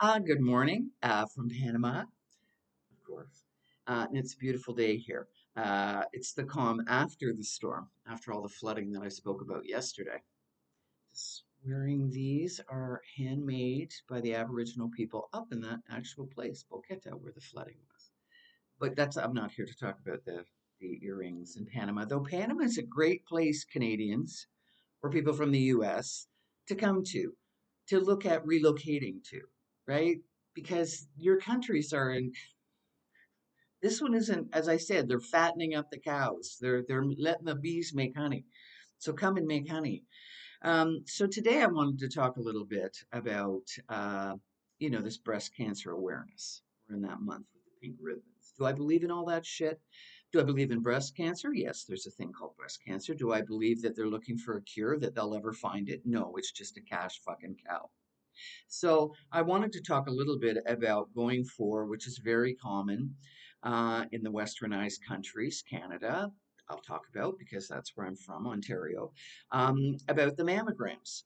Good morning from Panama, of course. And it's a beautiful day here. It's the calm after the storm, after all the flooding that I spoke about yesterday. Just wearing these are handmade by the Aboriginal people up in that actual place, Boqueta, where the flooding was. But I'm not here to talk about the earrings in Panama, though Panama is a great place, Canadians, or people from the US, to come to look at relocating to, right? Because your countries are in this one isn't, as I said, they're fattening up the cows. They're letting the bees make honey. So come and make honey. So today I wanted to talk a little bit about this breast cancer awareness. We're in that month with the pink ribbons. Do I believe in all that shit? Do I believe in breast cancer? Yes, there's a thing called breast cancer. Do I believe that they're looking for a cure, that they'll ever find it? No, it's just a cash fucking cow. So I wanted to talk a little bit about going for, which is very common in the westernized countries, Canada. I'll talk about because that's where I'm from, Ontario, about the mammograms.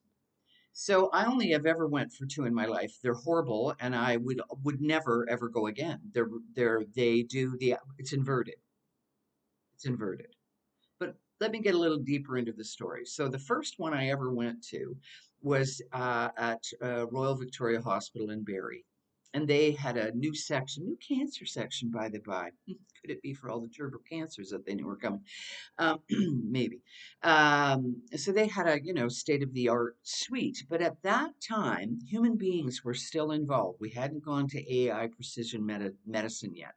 So I only have ever went for two in my life. They're horrible, and I would never ever go again. They do the it's inverted. It's inverted. But let me get a little deeper into the story. So the first one I ever went to was at Royal Victoria Hospital in Barrie. And they had a new section, new cancer section, by the by. Could it be for all the turbo cancers that they knew were coming? Maybe. So they had a, state of the art suite. But at that time, human beings were still involved. We hadn't gone to AI precision medicine yet,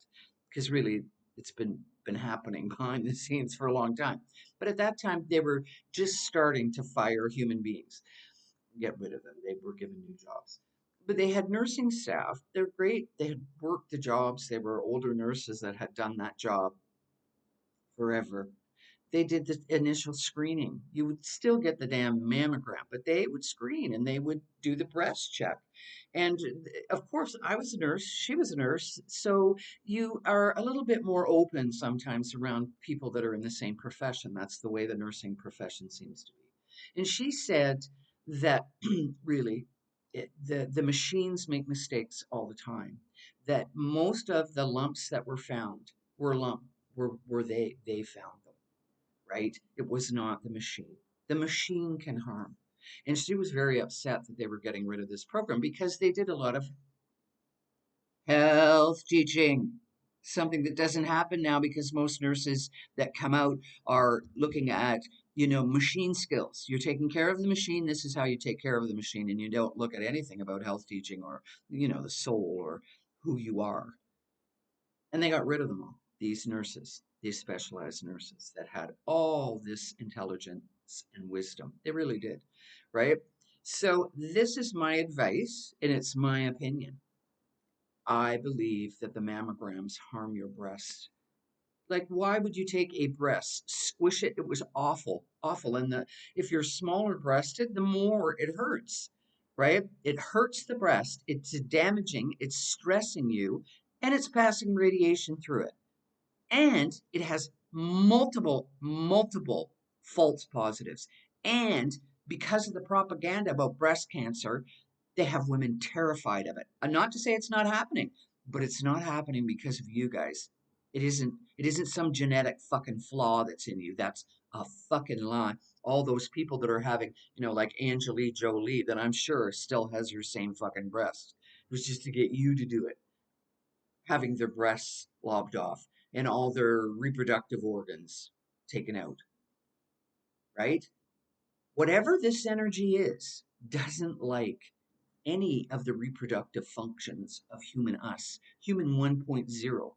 because really it's been happening behind the scenes for a long time. But at that time, they were just starting to fire human beings, get rid of them. They were given new jobs. But they had nursing staff. They're great. They had worked the jobs. They were older nurses that had done that job forever. They did the initial screening. You would still get the damn mammogram, but they would screen and they would do the breast check. And of course, I was a nurse, she was a nurse. So you are a little bit more open sometimes around people that are in the same profession. That's the way the nursing profession seems to be. And she said that really the machines make mistakes all the time, that most of the lumps that were found were they found them, right? It was not the machine. The machine can harm. And she was very upset that they were getting rid of this program because they did a lot of health teaching, something that doesn't happen now because most nurses that come out are looking at, machine skills. You're taking care of the machine. This is how you take care of the machine. And you don't look at anything about health teaching or, the soul or who you are. And they got rid of them all, these nurses, these specialized nurses that had all this intelligence and wisdom. They really did, right? So, this is my advice, and it's my opinion. I believe that the mammograms harm your breast. Like, why would you take a breast, squish it? It was awful, awful. And if you're smaller breasted, the more it hurts, right? It hurts the breast. It's damaging. It's stressing you, and it's passing radiation through it. And it has multiple false positives. And because of the propaganda about breast cancer, they have women terrified of it. And not to say it's not happening, but it's not happening because of you guys. It isn't some genetic fucking flaw that's in you. That's a fucking lie. All those people that are having, like Angelina Jolie, that I'm sure still has her same fucking breast. It was just to get you to do it, having their breasts lobbed off and all their reproductive organs taken out, right? Whatever this energy is, doesn't like any of the reproductive functions of human us, human 1.0,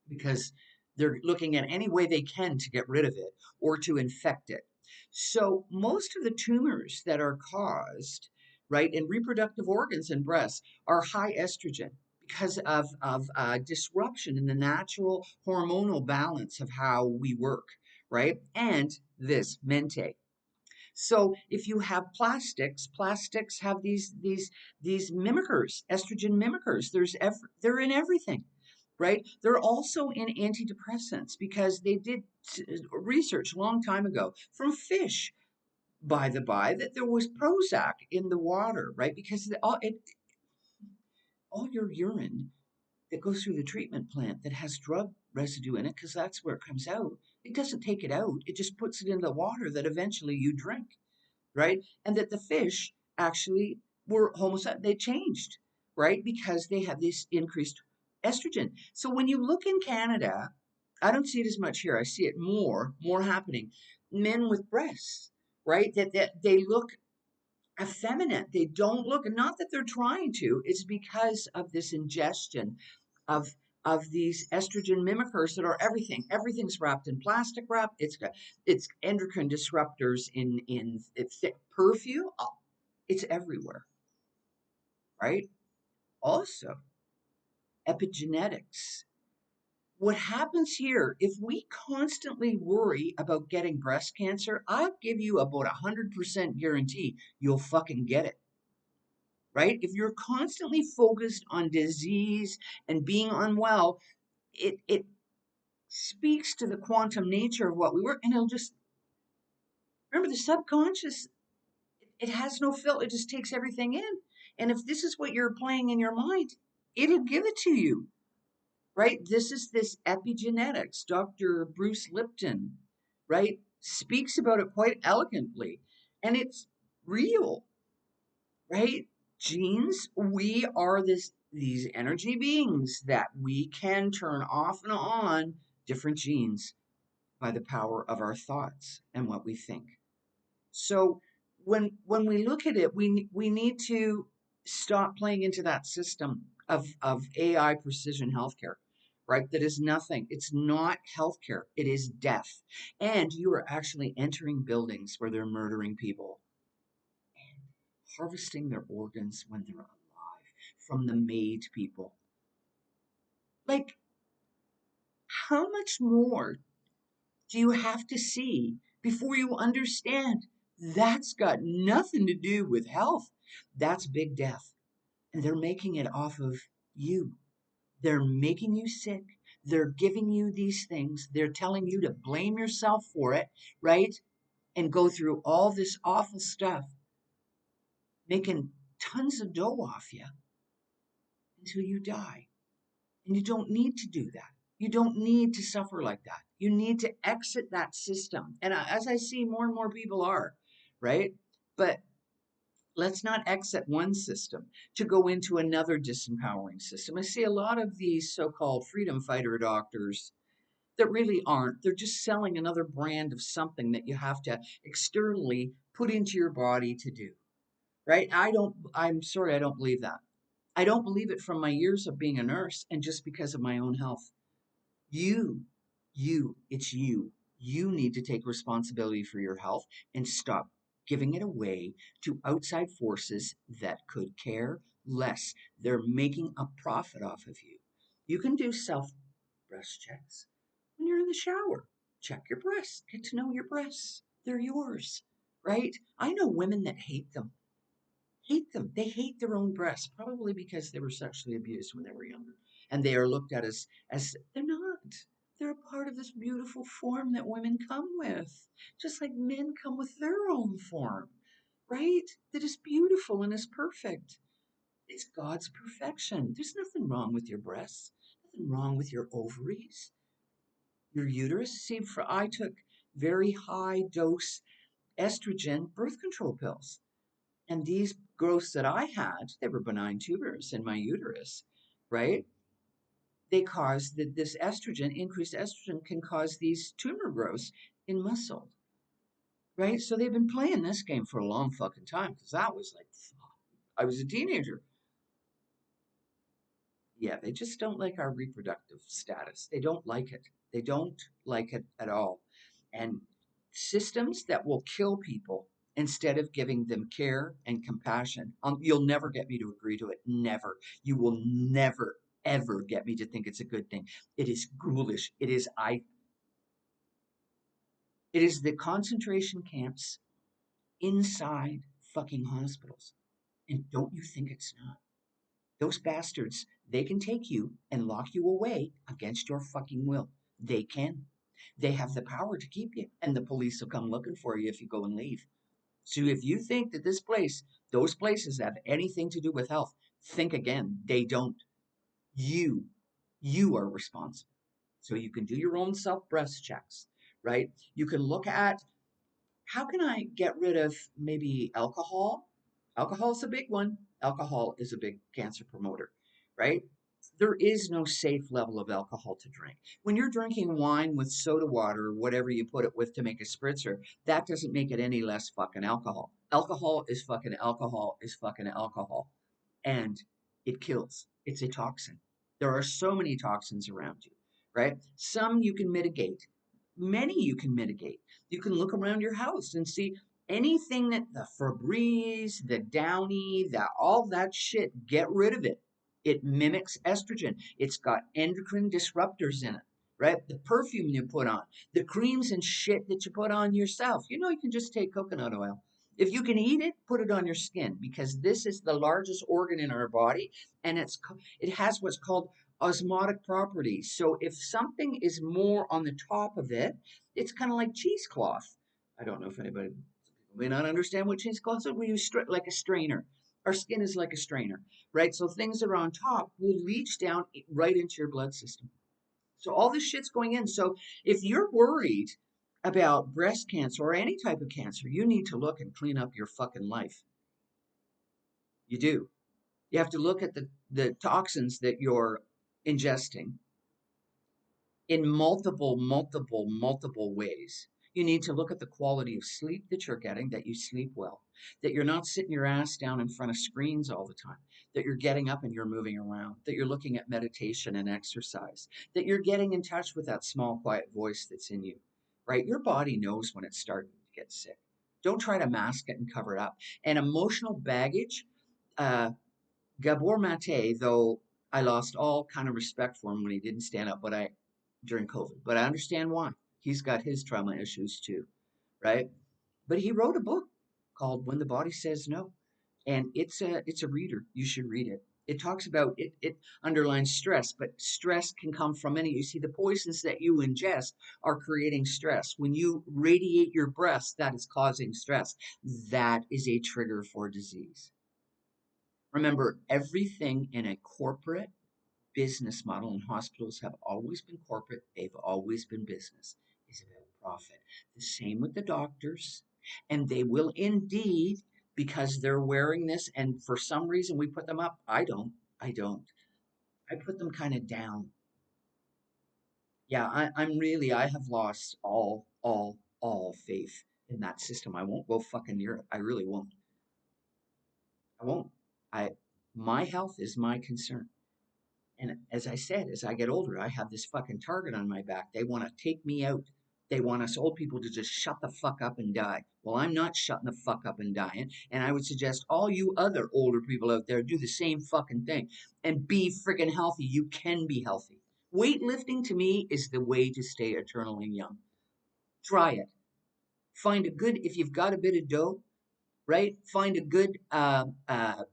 because they're looking at any way they can to get rid of it or to infect it. So most of the tumors that are caused, right, in reproductive organs and breasts are high estrogen because of disruption in the natural hormonal balance of how we work, right? And this mente. So if you have plastics have these mimickers, estrogen mimickers. They're in everything, right? They're also in antidepressants because they did research a long time ago from fish, by the by, that there was Prozac in the water, right? Because all your urine that goes through the treatment plant that has drug residue in it, because that's where it comes out, it doesn't take it out. It just puts it in the water that eventually you drink, right? And that the fish actually were homosexual. They changed, right? Because they have this increased estrogen. So when you look in Canada, I don't see it as much here. I see it more happening. Men with breasts, right? That they look effeminate. They don't look, and not that they're trying to, it's because of this ingestion of these estrogen mimickers that are everything. Everything's wrapped in plastic wrap. It's endocrine disruptors in thick perfume. It's everywhere, right? Also, epigenetics. What happens here, if we constantly worry about getting breast cancer, I'll give you about 100% guarantee you'll fucking get it, right? If you're constantly focused on disease and being unwell, it speaks to the quantum nature of what we were. And it'll just remember the subconscious, it has no filter, it just takes everything in. And if this is what you're playing in your mind, it'll give it to you, right? This is this epigenetics. Dr. Bruce Lipton, right, speaks about it quite elegantly. And it's real, right? Genes, we are these energy beings that we can turn off and on different genes by the power of our thoughts and what we think. So when we look at it, we need to stop playing into that system of AI precision healthcare, right? That is nothing. It's not healthcare. It is death. And you are actually entering buildings where they're murdering people and harvesting their organs when they're alive from the maid people. Like, how much more do you have to see before you understand that's got nothing to do with health? That's big death. And they're making it off of you. They're making you sick. They're giving you these things. They're telling you to blame yourself for it, right? And go through all this awful stuff, making tons of dough off you until you die. And you don't need to do that. You don't need to suffer like that. You need to exit that system. And as I see, more and more people are, right? But let's not exit one system to go into another disempowering system. I see a lot of these so called freedom fighter doctors that really aren't. They're just selling another brand of something that you have to externally put into your body to do, right? I'm sorry, I don't believe that. I don't believe it from my years of being a nurse and just because of my own health. You, it's you. You need to take responsibility for your health and stop giving it away to outside forces that could care less. They're making a profit off of you. You can do self breast checks when you're in the shower. Check your breasts, get to know your breasts. They're yours, right? I know women that hate them. Hate them. They hate their own breasts, probably because they were sexually abused when they were younger. And they are looked at as they're not. They're a part of this beautiful form that women come with, just like men come with their own form, right? That is beautiful and is perfect. It's God's perfection. There's nothing wrong with your breasts, nothing wrong with your ovaries, your uterus. See, for I took very high dose estrogen birth control pills. And these growths that I had, they were benign tumors in my uterus, right? They cause this estrogen, increased estrogen can cause these tumor growths in muscle, right? So they've been playing this game for a long fucking time because that was like, I was a teenager. Yeah, they just don't like our reproductive status. They don't like it. They don't like it at all. And systems that will kill people instead of giving them care and compassion. You'll never get me to agree to it. Never. You will never, ever get me to think it's a good thing. It is ghoulish. It is the concentration camps inside fucking hospitals. And don't you think it's not? Those bastards, they can take you and lock you away against your fucking will. They can. They have the power to keep you, and the police will come looking for you if you go and leave. So if you think that those places have anything to do with health, Think again. They don't. You, you are responsible. So you can do your own self breast checks, right? You can look at how can I get rid of maybe alcohol? Alcohol is a big one. Alcohol is a big cancer promoter, right? There is no safe level of alcohol to drink. When you're drinking wine with soda water or whatever you put it with to make a spritzer, that doesn't make it any less fucking alcohol. Alcohol is fucking alcohol is fucking alcohol. And it kills. It's a toxin. There are so many toxins around you, right? Some you can mitigate, many you can mitigate. You can look around your house and see anything that the Febreze, the Downy, that all that shit, get rid of it. It mimics estrogen. It's got endocrine disruptors in it, right? The perfume you put on, the creams and shit that you put on yourself. You know, you can just take coconut oil. If you can eat it, put it on your skin because this is the largest organ in our body and it has what's called osmotic properties. So if something is more on the top of it, it's kind of like cheesecloth. I don't know if anybody may not understand what cheesecloth is. We use like a strainer. Our skin is like a strainer, right? So things that are on top will leach down right into your blood system. So all this shit's going in. So if you're worried about breast cancer or any type of cancer, you need to look and clean up your fucking life. You do. You have to look at the toxins that you're ingesting in multiple ways. You need to look at the quality of sleep that you're getting, that you sleep well, that you're not sitting your ass down in front of screens all the time, that you're getting up and you're moving around, that you're looking at meditation and exercise, that you're getting in touch with that small, quiet voice that's in you, right? Your body knows when it's starting to get sick. Don't try to mask it and cover it up. And emotional baggage, uh, Gabor Mate, though I lost all kind of respect for him when he didn't stand up, but I during COVID, but I understand why. He's got his trauma issues too, right? But he wrote a book called When the Body Says No, and it's a reader. You should read it. It talks about it underlines stress, but stress can come from any. You see, the poisons that you ingest are creating stress. When you radiate your breath, that is causing stress. That is a trigger for disease. Remember, everything in a corporate business model, and hospitals have always been corporate, they've always been business, is about profit. The same with the doctors, and they will indeed, because they're wearing this, and for some reason we put them up. I don't. I put them kind of down. Yeah, I have lost all faith in that system. I won't go fucking near it. I really won't. I won't. I My health is my concern. And as I said, as I get older, I have this fucking target on my back. They want to take me out. They want us old people to just shut the fuck up and die. Well, I'm not shutting the fuck up and dying. And I would suggest all you other older people out there do the same fucking thing and be friggin' healthy. You can be healthy. Weightlifting to me is the way to stay eternally young. Try it. Find a good, if you've got a bit of dough, right? Find a good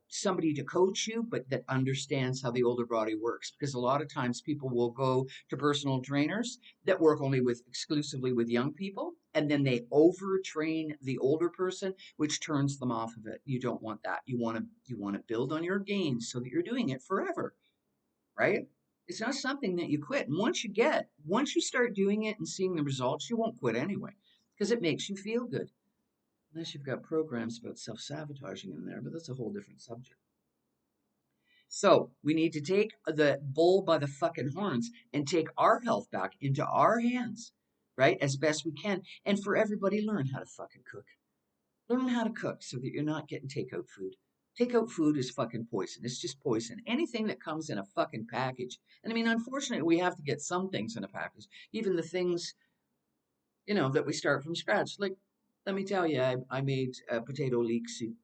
somebody to coach you, but that understands how the older body works. Because a lot of times people will go to personal trainers that work only with exclusively with young people, and then they overtrain the older person, which turns them off of it. You don't want that. You want to build on your gains so that you're doing it forever, right? It's not something that you quit. And once you start doing it and seeing the results, you won't quit anyway because it makes you feel good. Unless you've got programs about self sabotaging in there, but that's a whole different subject. So we need to take the bull by the fucking horns and take our health back into our hands, right? As best we can. And for everybody, learn how to fucking cook. Learn how to cook so that you're not getting takeout food. Takeout food is fucking poison. It's just poison. Anything that comes in a fucking package. And I mean, unfortunately, we have to get some things in a package. Even the things that we start from scratch. Like, let me tell you, I made a potato leek soup.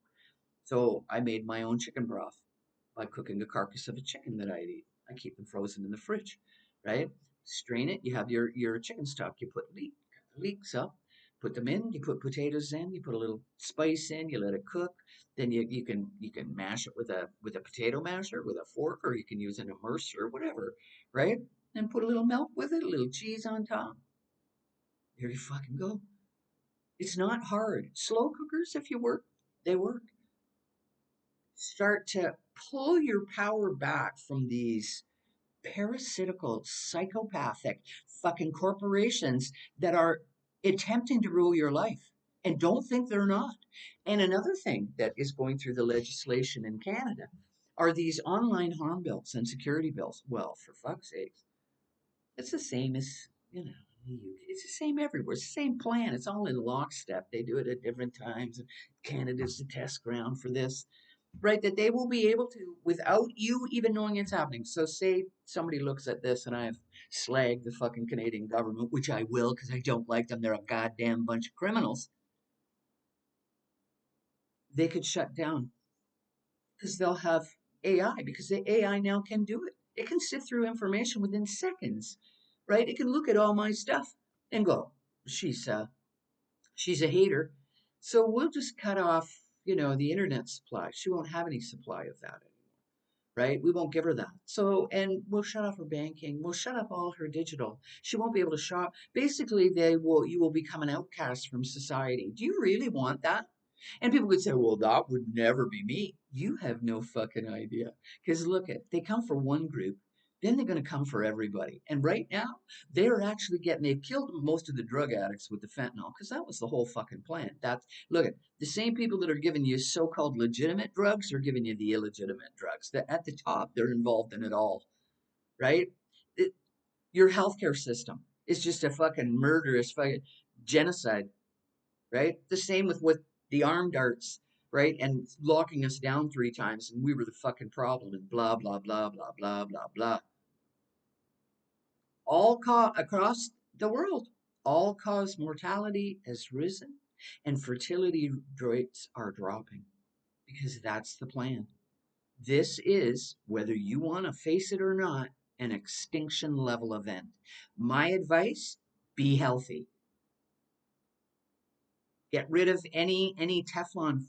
So I made my own chicken broth by cooking a carcass of a chicken that I'd eat. I keep them frozen in the fridge, right? Strain it. You have your chicken stock. You put cut the leeks up, put them in. You put potatoes in. You put a little spice in. You let it cook. Then you can mash it with a potato masher with a fork, or you can use an immerser or whatever, right? And put a little milk with it, a little cheese on top. There you fucking go. It's not hard. Slow cookers, if you work, they work. start to pull your power back from these parasitical, psychopathic fucking corporations that are attempting to rule your life and don't think they're not. And another thing that is going through the legislation in Canada are these online harm bills and security bills. Well, for fuck's sake, it's the same as, you know, the UK. It's the same everywhere. It's the same plan. It's all in lockstep. They do it at different times. Canada's the test ground for this, right? That they will be able to, without you even knowing it's happening. So, say somebody looks at this and I've slagged the fucking Canadian government, which I will because I don't like them. They're a goddamn bunch of criminals. They could shut down because they'll have AI, because the AI now can do it. It can sift through information within seconds, right? It can look at all my stuff and go, she's she's a hater, so we'll just cut off, the internet supply. She won't have any supply of that, right? We won't give her that. So, and we'll shut off her banking. We'll shut up all her digital. She won't be able to shop. Basically, you will become an outcast from society. Do you really want that? And people could say, well, that would never be me. You have no fucking idea. Because look at, they come for one group, then they're going to come for everybody. And right now, they're actually they've killed most of the drug addicts with the fentanyl, because that was the whole fucking plan. Look at, the same people that are giving you so-called legitimate drugs are giving you the illegitimate drugs. That at the top, they're involved in it all, right? It, your healthcare system is just a fucking murderous fucking genocide, right? The same with the armed darts, right? And locking us down 3 times, and we were the fucking problem, and blah blah blah blah blah blah blah. Across the world, all cause mortality has risen, and fertility rates are dropping because that's the plan. This is, whether you want to face it or not, an extinction level event. My advice: be healthy. Get rid of any Teflon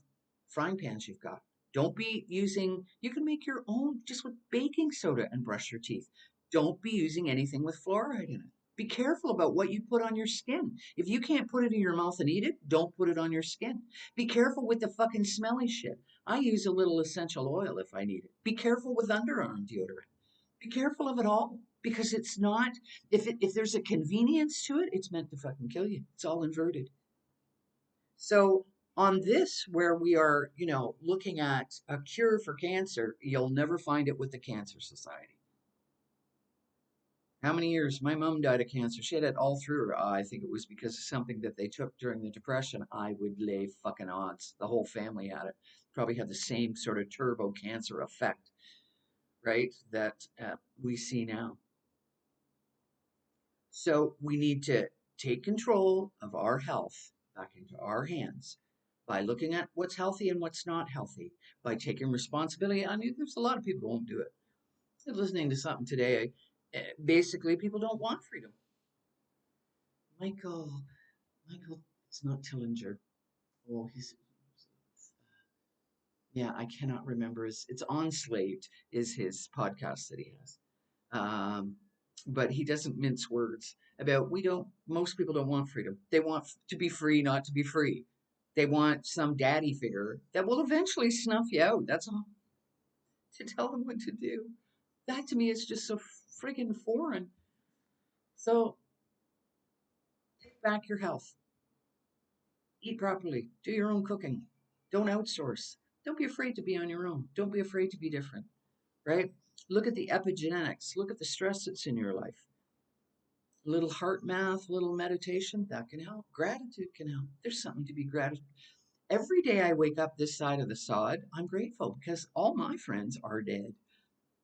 frying pans you've got. Don't be using, you can make your own just with baking soda and brush your teeth. Don't be using anything with fluoride in it. Be careful about what you put on your skin. If you can't put it in your mouth and eat it, don't put it on your skin. Be careful with the fucking smelly shit. I use a little essential oil if I need it. Be careful with underarm deodorant. Be careful of it all, because it's not, if there's a convenience to it, it's meant to fucking kill you. It's all inverted. So on this, where we are, looking at a cure for cancer, you'll never find it with the Cancer Society. How many years? My mom died of cancer. She had it all through her. I think it was because of something that they took during the Depression. I would lay fucking odds. The whole family had it. Probably had the same sort of turbo cancer effect, right? That we see now. So we need to take control of our health back into our hands by looking at what's healthy and what's not healthy, by taking responsibility. I mean, there's a lot of people who won't do it. I was listening to something today. Basically, people don't want freedom. Michael, Michael, it's not Tillinger. Oh, yeah, I cannot remember it's Enslaved is his podcast that he has. Um, but he doesn't mince words about, most people don't want freedom. They want to be free, not to be free. They want some daddy figure that will eventually snuff you out. That's all, to tell them what to do. That to me is just so friggin' foreign. So take back your health, eat properly, do your own cooking, don't outsource. Don't be afraid to be on your own. Don't be afraid to be different, right? Look at the epigenetics, look at the stress that's in your life. A little heart math, a little meditation, that can help. Gratitude can help. There's something to be grateful. Every day I wake up this side of the sod, I'm grateful because all my friends are dead.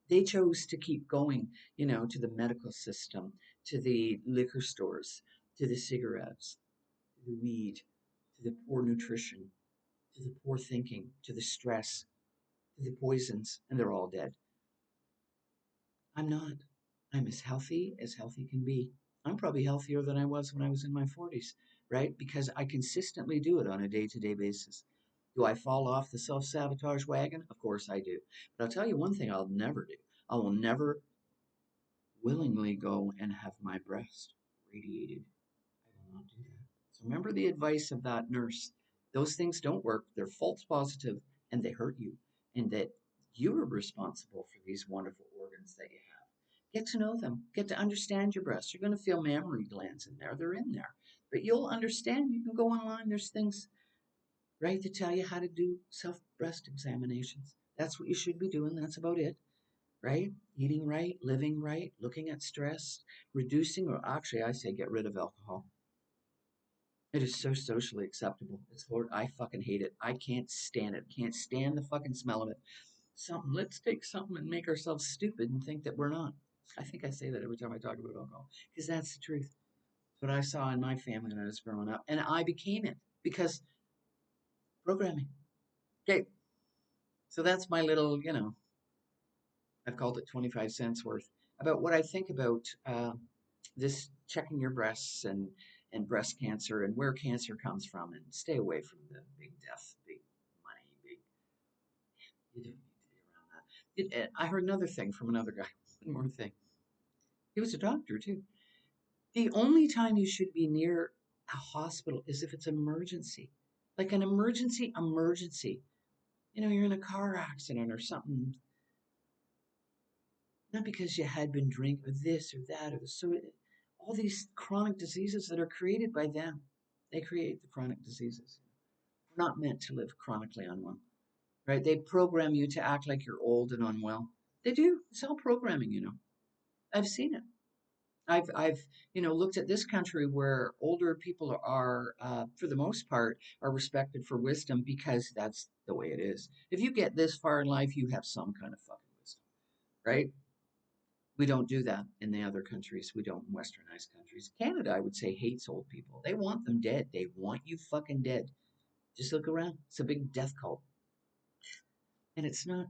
They chose to keep going, to the medical system, to the liquor stores, to the cigarettes, to the weed, to the poor nutrition, to the poor thinking, to the stress, to the poisons, and they're all dead. I'm not. I'm as healthy can be. I'm probably healthier than I was when I was in my 40s, right? Because I consistently do it on a day to day basis. Do I fall off the self sabotage wagon? Of course I do. But I'll tell you one thing I'll never do. I will never willingly go and have my breast radiated. I will not do that. So remember the advice of that nurse. Those things don't work. They're false positive and they hurt you. and that you're responsible for these wonderful organs that you have. Get to know them, get to understand your breast. You're going to feel mammary glands in there, they're in there. But you'll understand. You can go online, there's things, right, to tell you how to do self breast examinations. That's what you should be doing. That's about it, right? Eating right, living right, looking at stress, reducing, or actually, I say get rid of alcohol. It is so socially acceptable. It's Lord, I fucking hate it. I can't stand it. Can't stand the fucking smell of it. Something, let's take something and make ourselves stupid and think that we're not. I think I say that every time I talk about alcohol because that's the truth. It's what I saw in my family when I was growing up, and I became it because programming. Okay, so that's my little, I've called it 25 cents worth about what I think about this checking your breasts and breast cancer and where cancer comes from, and stay away from the big death, big money, big. You don't need to be around that. I heard another thing from another guy. One more thing. He was a doctor too. The only time you should be near a hospital is if it's an emergency, like an emergency. You're in a car accident or something, not because you had been drinking or this or that or so. All these chronic diseases that are created by them, they create the chronic diseases. We're not meant to live chronically unwell, right? They program you to act like you're old and unwell. They do. It's all programming. I've seen it. I've looked at this country where older people are, for the most part, are respected for wisdom because that's the way it is. If you get this far in life, you have some kind of fucking wisdom, right? We don't do that in the other countries. We don't in westernized countries. Canada, I would say, hates old people. They want them dead. They want you fucking dead. Just look around. It's a big death cult. And it's not,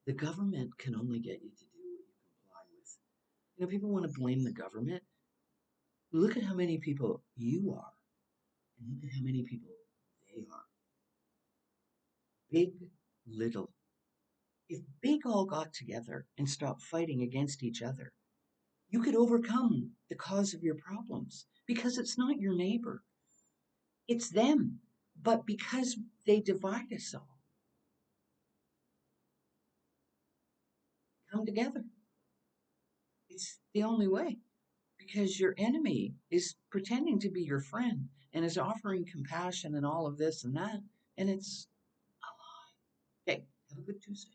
the government can only get you to do what you comply with. People want to blame the government. Look at how many people you are, and look at how many people they are. Big, little. If big all got together and stopped fighting against each other, you could overcome the cause of your problems because it's not your neighbor, it's them. But because they divide us all, come together. It's the only way because your enemy is pretending to be your friend and is offering compassion and all of this and that. And it's a lie. Okay, have a good Tuesday.